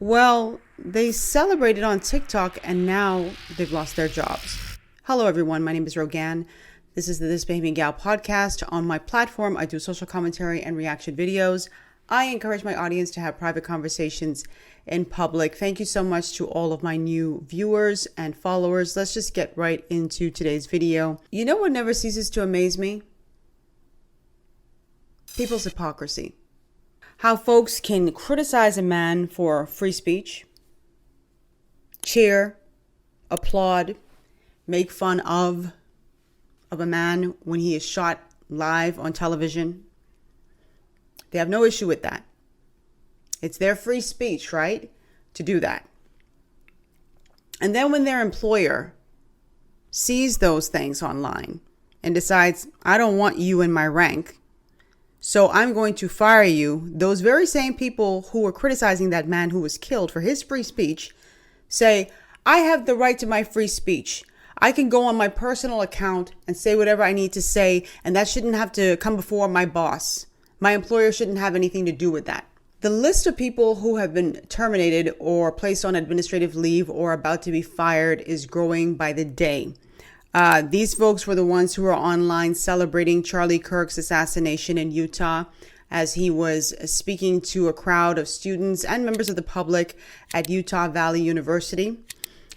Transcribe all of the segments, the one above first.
Well, they celebrated on TikTok and now they've lost their jobs. Hello, everyone. My name is Rogan. This is the This Baby Gal podcast. On my platform, I do social commentary and reaction videos. I encourage my audience to have private conversations in public. Thank you so much to all of my new viewers and followers. Let's just get right into today's video. You know what never ceases to amaze me? People's hypocrisy. How folks can criticize a man for free speech, cheer, applaud, make fun of a man when he is shot live on television. They have no issue with that. It's their free speech, right, to do that. And then when their employer sees those things online and decides, I don't want you in my rank, so I'm going to fire you, those very same people who were criticizing that man who was killed for his free speech say, I have the right to my free speech. I can go on my personal account and say whatever I need to say, and that shouldn't have to come before my boss. My employer shouldn't have anything to do with that. The list of people who have been terminated or placed on administrative leave or about to be fired is growing by the day. These folks were the ones who were online celebrating Charlie Kirk's assassination in Utah as he was speaking to a crowd of students and members of the public at Utah Valley University.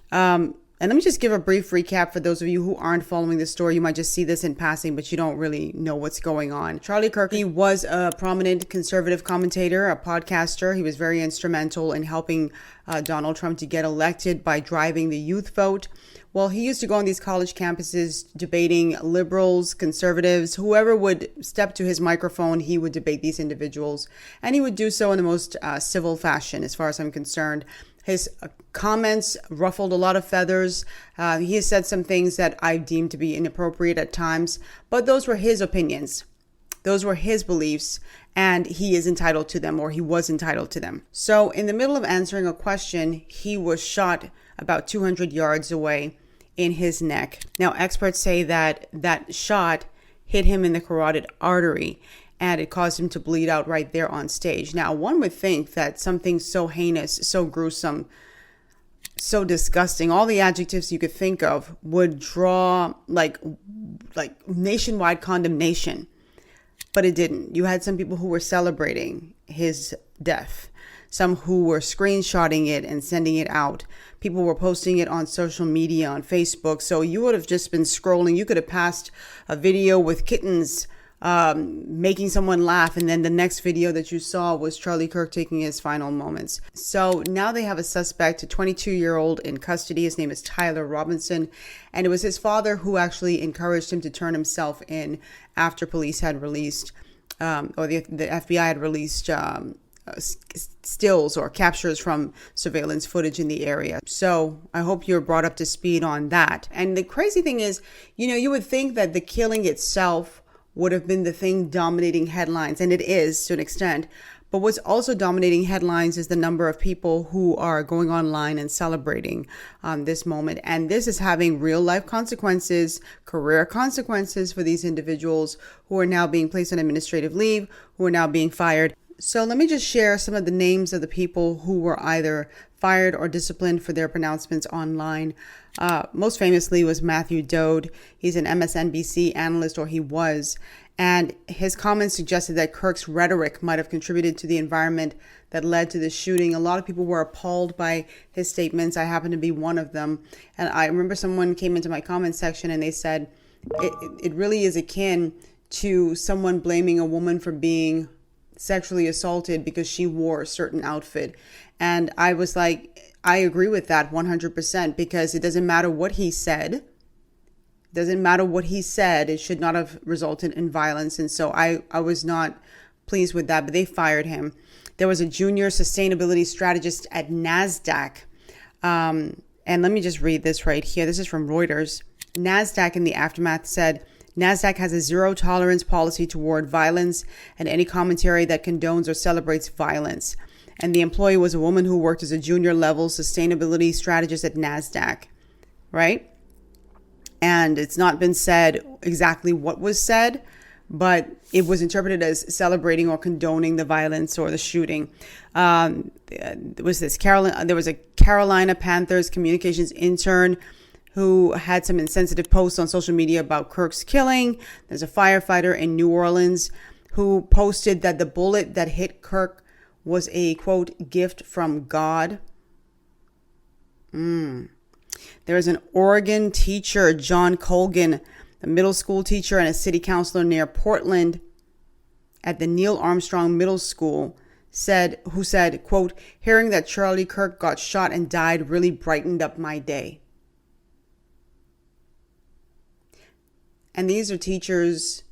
And let me just give a brief recap for those of you who aren't following the story. You might just see this in passing, but you don't really know what's going on. Charlie Kirk, he was a prominent conservative commentator, a podcaster. He was very instrumental in helping Donald Trump to get elected by driving the youth vote. Well, he used to go on these college campuses debating liberals, conservatives, whoever would step to his microphone, he would debate these individuals. And he would do so in the most civil fashion, as far as I'm concerned. His comments ruffled a lot of feathers. He has said some things that I deem to be inappropriate at times, but those were his opinions. Those were his beliefs, and he is entitled to them, or he was entitled to them. So in the middle of answering a question, he was shot about 200 yards away in his neck. Now, experts say that that shot hit him in the carotid artery, and it caused him to bleed out right there on stage. Now, one would think that something so heinous, so gruesome, so disgusting, all the adjectives you could think of would draw like nationwide condemnation, but it didn't. You had some people who were celebrating his death, some who were screenshotting it and sending it out. People were posting it on social media, on Facebook. So you would have just been scrolling. You could have passed a video with kittens making someone laugh, and then the next video that you saw was Charlie Kirk taking his final moments. So now they have a suspect, a 22-year-old in custody. His name is Tyler Robinson, and it was his father who actually encouraged him to turn himself in after police had released, or the FBI had released stills or captures from surveillance footage in the area. So I hope you're brought up to speed on that. And the crazy thing is, you would think that the killing itself would have been the thing dominating headlines, and it is to an extent. But what's also dominating headlines is the number of people who are going online and celebrating this moment. And this is having real life consequences, career consequences for these individuals who are now being placed on administrative leave, who are now being fired. So let me just share some of the names of the people who were either fired or disciplined for their pronouncements online. Most famously was Matthew Dode. He's an MSNBC analyst, or he was. And his comments suggested that Kirk's rhetoric might have contributed to the environment that led to the shooting. A lot of people were appalled by his statements. I happen to be one of them. And I remember someone came into my comment section and they said, it really is akin to someone blaming a woman for being sexually assaulted because she wore a certain outfit. And I was like, I agree with that 100%, because it doesn't matter what he said. It doesn't matter what he said. It should not have resulted in violence. And so I was not pleased with that, but they fired him. There was a junior sustainability strategist at NASDAQ. And let me just read this right here. This is from Reuters. NASDAQ in the aftermath said, NASDAQ has a zero tolerance policy toward violence and any commentary that condones or celebrates violence. And the employee was a woman who worked as a junior level sustainability strategist at NASDAQ, right? And it's not been said exactly what was said, but it was interpreted as celebrating or condoning the violence or the shooting. There was a Carolina Panthers communications intern who had some insensitive posts on social media about Kirk's killing. There's a firefighter in New Orleans who posted that the bullet that hit Kirk was a, quote, gift from God. There is an Oregon teacher, John Colgan, a middle school teacher and a city councilor near Portland at the Neil Armstrong Middle School, who said, quote, hearing that Charlie Kirk got shot and died really brightened up my day. And these are teachers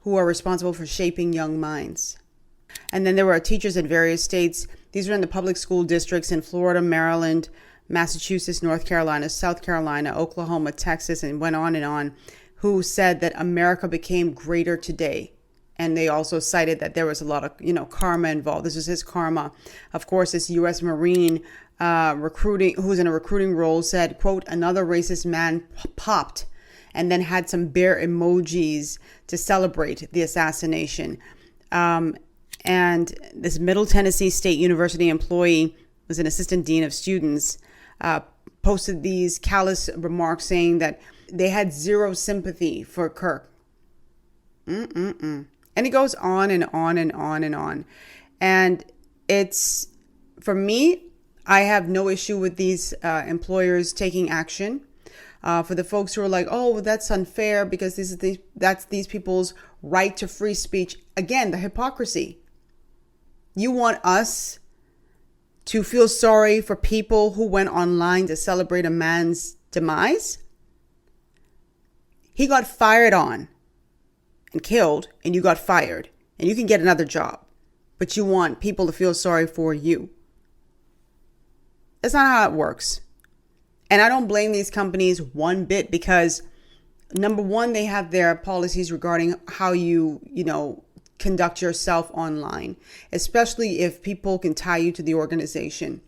who are responsible for shaping young minds. And then there were teachers in various states. These were in the public school districts in Florida, Maryland, Massachusetts, North Carolina, South Carolina, Oklahoma, Texas, and went on, who said that America became greater today. And they also cited that there was a lot of, karma involved. This was his karma. Of course, this U.S. Marine who's in a recruiting role said, quote, another racist man popped, and then had some bear emojis to celebrate the assassination. And this Middle Tennessee State University employee was an assistant dean of students, posted these callous remarks saying that they had zero sympathy for Kirk. And it goes on and on and on and on. And it's, for me, I have no issue with these employers taking action. For the folks who are like, oh, well, that's unfair because that's these people's right to free speech. Again, the hypocrisy. You want us to feel sorry for people who went online to celebrate a man's demise? He got fired on and killed, and you got fired, and you can get another job. But you want people to feel sorry for you. That's not how it works. And I don't blame these companies one bit because, number one, they have their policies regarding how you conduct yourself online, especially if people can tie you to the organization.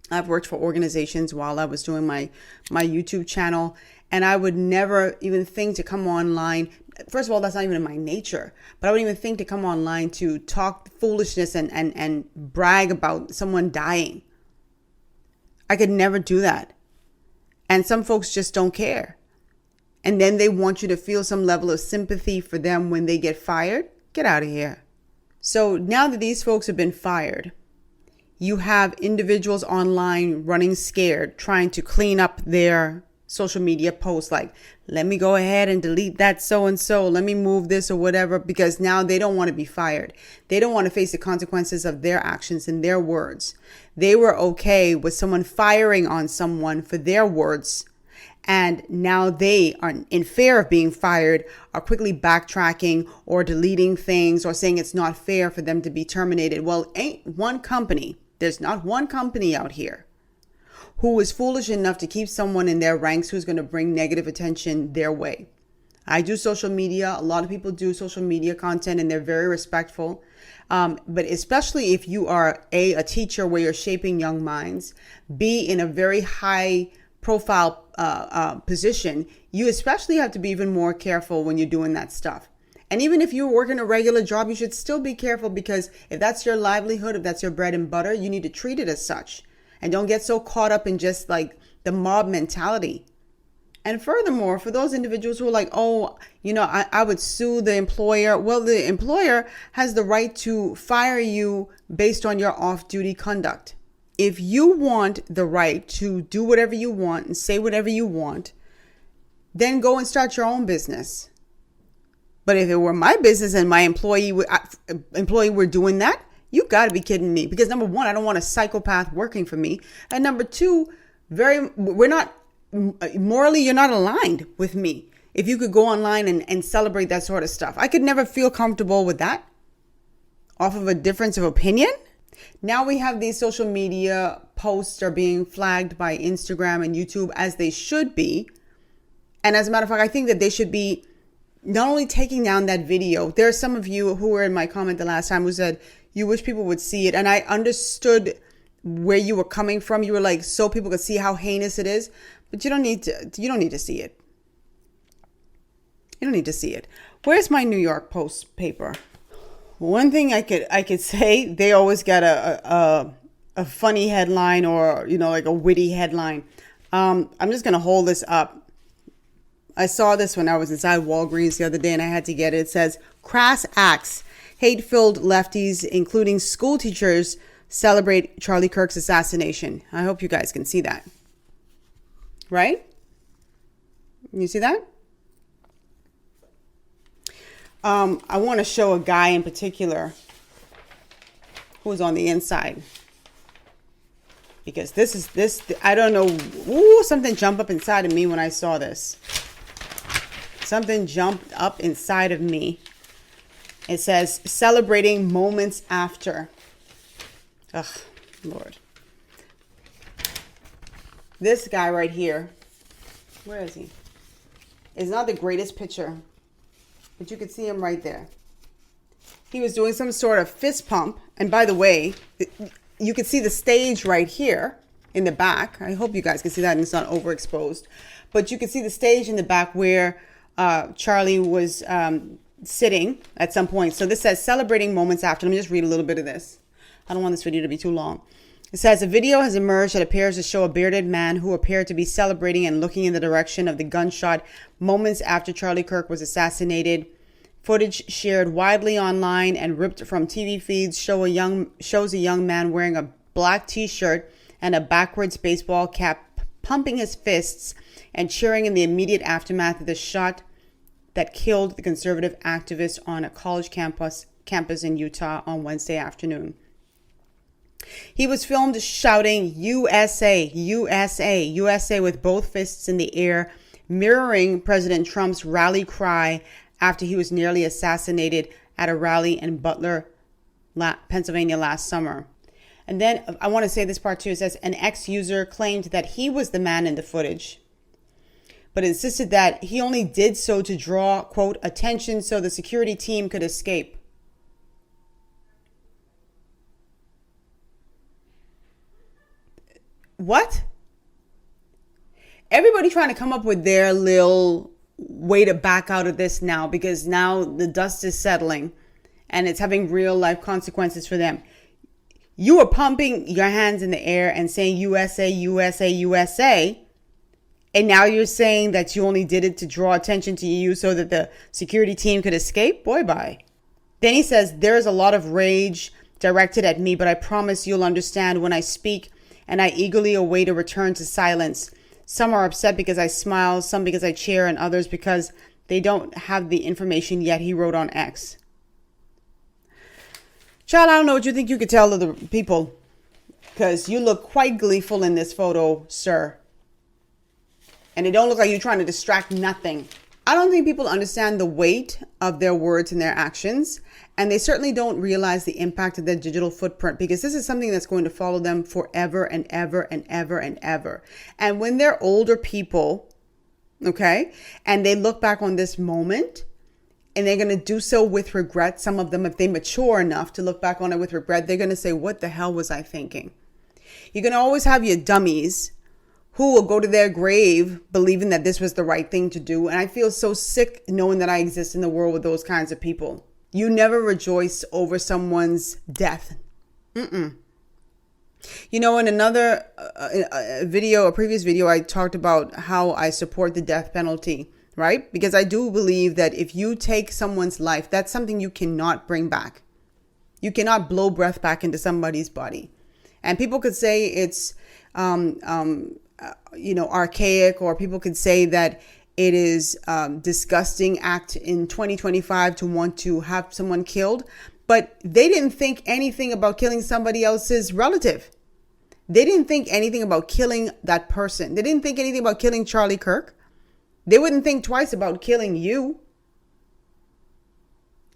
I've worked for organizations while I was doing my YouTube channel, and I would never even think to come online. First of all, that's not even in my nature, but I wouldn't even think to come online to talk foolishness and brag about someone dying. I could never do that. And some folks just don't care. And then they want you to feel some level of sympathy for them when they get fired. Get out of here. So now that these folks have been fired, you have individuals online running scared, trying to clean up their social media posts like, let me go ahead and delete that so-and-so. Let me move this or whatever, because now they don't want to be fired. They don't want to face the consequences of their actions and their words. They were okay with someone firing on someone for their words. And now they are in fear of being fired, are quickly backtracking or deleting things or saying it's not fair for them to be terminated. Well, there's not one company out here who is foolish enough to keep someone in their ranks who's going to bring negative attention their way. I do social media. A lot of people do social media content and they're very respectful. But especially if you are a teacher where you're shaping young minds, B, in a very high profile position, you especially have to be even more careful when you're doing that stuff. And even if you're working a regular job, you should still be careful, because if that's your livelihood, if that's your bread and butter, you need to treat it as such. And don't get so caught up in just like the mob mentality. And furthermore, for those individuals who are like, oh, I would sue the employer. Well, the employer has the right to fire you based on your off-duty conduct. If you want the right to do whatever you want and say whatever you want, then go and start your own business. But if it were my business and my employee were doing that, you got to be kidding me. Because number one, I don't want a psychopath working for me. And number two, morally, you're not aligned with me. If you could go online and celebrate that sort of stuff, I could never feel comfortable with that off of a difference of opinion. Now we have these social media posts are being flagged by Instagram and YouTube, as they should be. And as a matter of fact, I think that they should be not only taking down that video. There are some of you who were in my comment the last time who said you wish people would see it. And I understood where you were coming from. You were like, so people could see how heinous it is. But you don't need to see it. You don't need to see it. Where's my New York Post paper? One thing I could say, they always got a funny headline, or like a witty headline. I'm just gonna hold this up. I saw this when I was inside Walgreens the other day, and I had to get it. It says, "Crass acts, hate-filled lefties, including school teachers, celebrate Charlie Kirk's assassination." I hope you guys can see that. Right? You see that? I want to show a guy in particular who's on the inside, because this I don't know. Ooh, something jumped up inside of me when I saw this. Something jumped up inside of me. It says, "Celebrating moments after." Ugh, Lord. This guy right here, where is he? Is not the greatest picture, but you could see him right there. He was doing some sort of fist pump. And by the way, you could see the stage right here in the back. I hope you guys can see that and it's not overexposed. But you could see the stage in the back where Charlie was sitting at some point. So this says, "Celebrating moments after." Let me just read a little bit of this. I don't want this video to be too long. It says, "A video has emerged that appears to show a bearded man who appeared to be celebrating and looking in the direction of the gunshot moments after Charlie Kirk was assassinated. Footage shared widely online and ripped from TV feeds shows a young man wearing a black t-shirt and a backwards baseball cap, pumping his fists and cheering in the immediate aftermath of the shot that killed the conservative activist on a college campus in Utah on Wednesday afternoon. He was filmed shouting USA, USA, USA with both fists in the air, mirroring President Trump's rally cry after he was nearly assassinated at a rally in Butler, Pennsylvania last summer." And then I want to say this part too. It says, "An ex-user claimed that he was the man in the footage, but insisted that he only did so to draw, quote, attention so the security team could escape." What? Everybody trying to come up with their little way to back out of this now, because now the dust is settling and it's having real life consequences for them. You were pumping your hands in the air and saying USA, USA, USA. And now you're saying that you only did it to draw attention to you so that the security team could escape? Boy, bye. Then he says, "There is a lot of rage directed at me, but I promise you'll understand when I speak, and I eagerly await a return to silence. Some are upset because I smile, some because I cheer, and others because they don't have the information yet," he wrote on X. Child, I don't know what you think you could tell other people, because you look quite gleeful in this photo, sir. And it don't look like you're trying to distract nothing. I don't think people understand the weight of their words and their actions. And they certainly don't realize the impact of their digital footprint, because this is something that's going to follow them forever and ever and ever and ever. And when they're older people, okay, and they look back on this moment, and they're going to do so with regret. Some of them, if they mature enough to look back on it with regret, they're going to say, "What the hell was I thinking?" You're going to always have your dummies who will go to their grave believing that this was the right thing to do. And I feel so sick knowing that I exist in the world with those kinds of people. You never rejoice over someone's death. In another a previous video, I talked about how I support the death penalty, right? Because I do believe that if you take someone's life, that's something you cannot bring back. You cannot blow breath back into somebody's body. And people could say it's, archaic, or people could say that it is disgusting act in 2025 to want to have someone killed. But they didn't think anything about killing somebody else's relative. They didn't think anything about killing that person. They didn't think anything about killing Charlie Kirk. They wouldn't think twice about killing you.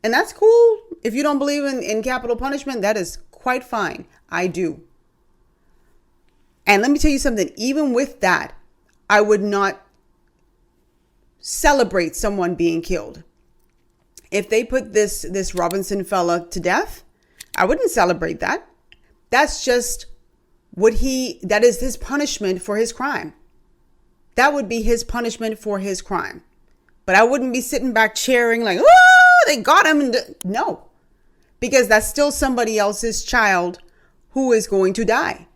And that's cool. If you don't believe in capital punishment, that is quite fine. I do. And let me tell you something. Even with that, I would not celebrate someone being killed. If they put this Robinson fella to death, I wouldn't celebrate that. That's just that is his punishment for his crime. That would be his punishment for his crime. But I wouldn't be sitting back cheering like, oh, they got him. No, because that's still somebody else's child who is going to die.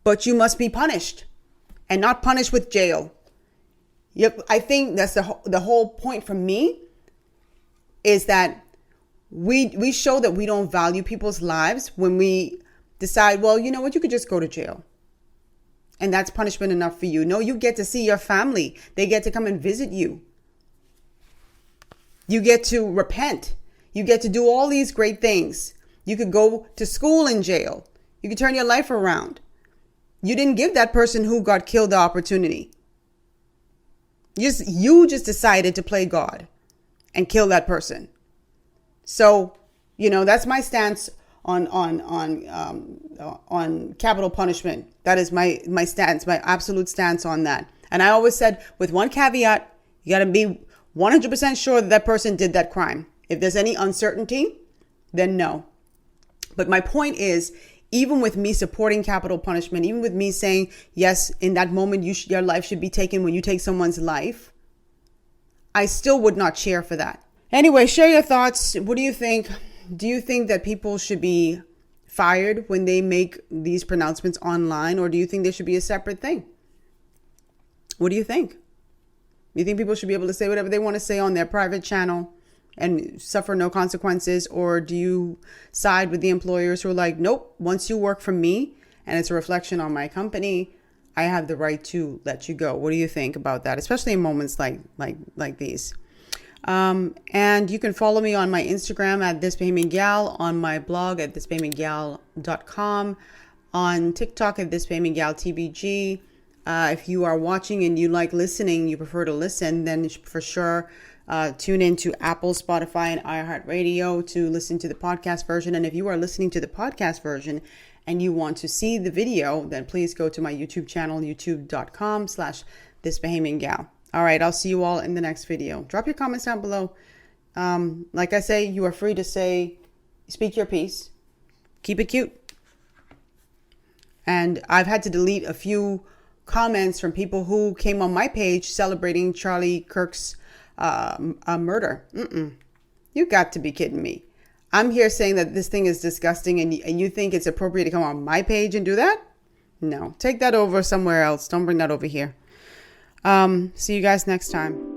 But you must be punished, and not punished with jail. Yep, I think that's the whole point for me, is that we show that we don't value people's lives when we decide, well, you know what, you could just go to jail. And that's punishment enough for you. No, you get to see your family. They get to come and visit you. You get to repent. You get to do all these great things. You could go to school in jail. You could turn your life around. You didn't give that person who got killed the opportunity. You just decided to play God and kill that person. So, that's my stance on capital punishment. That is my stance, my absolute stance on that. And I always said, with one caveat, you got to be 100% sure that person did that crime. If there's any uncertainty, then no. But my point is, even with me supporting capital punishment, even with me saying, yes, in that moment, your life should be taken when you take someone's life, I still would not cheer for that. Anyway, share your thoughts. What do you think? Do you think that people should be fired when they make these pronouncements online, or do you think there should be a separate thing? What do you think? You think people should be able to say whatever they want to say on their private channel and suffer no consequences? Or do you side with the employers who are like, nope, once you work for me and it's a reflection on my company, I have the right to let you go? What do you think about that? Especially in moments like these. And you can follow me on my Instagram at thisbehaviorgal, on my blog at thisbehaviorgal.com, on TikTok at thisbehaviorgaltbg. If you are watching and you like listening, you prefer to listen, then for sure tune into Apple, Spotify, and iHeartRadio to listen to the podcast version. And if you are listening to the podcast version and you want to see the video, then please go to my YouTube channel, youtube.com/thisbehaviorgal. All right, I'll see you all in the next video. Drop your comments down below. Like I say, you are free to speak your piece. Keep it cute. And I've had to delete a few comments from people who came on my page celebrating Charlie Kirk's murder. You got to be kidding me. I'm here saying that this thing is disgusting, and you think it's appropriate to come on my page and do that? No, take that over somewhere else. Don't bring that over here. See you guys next time.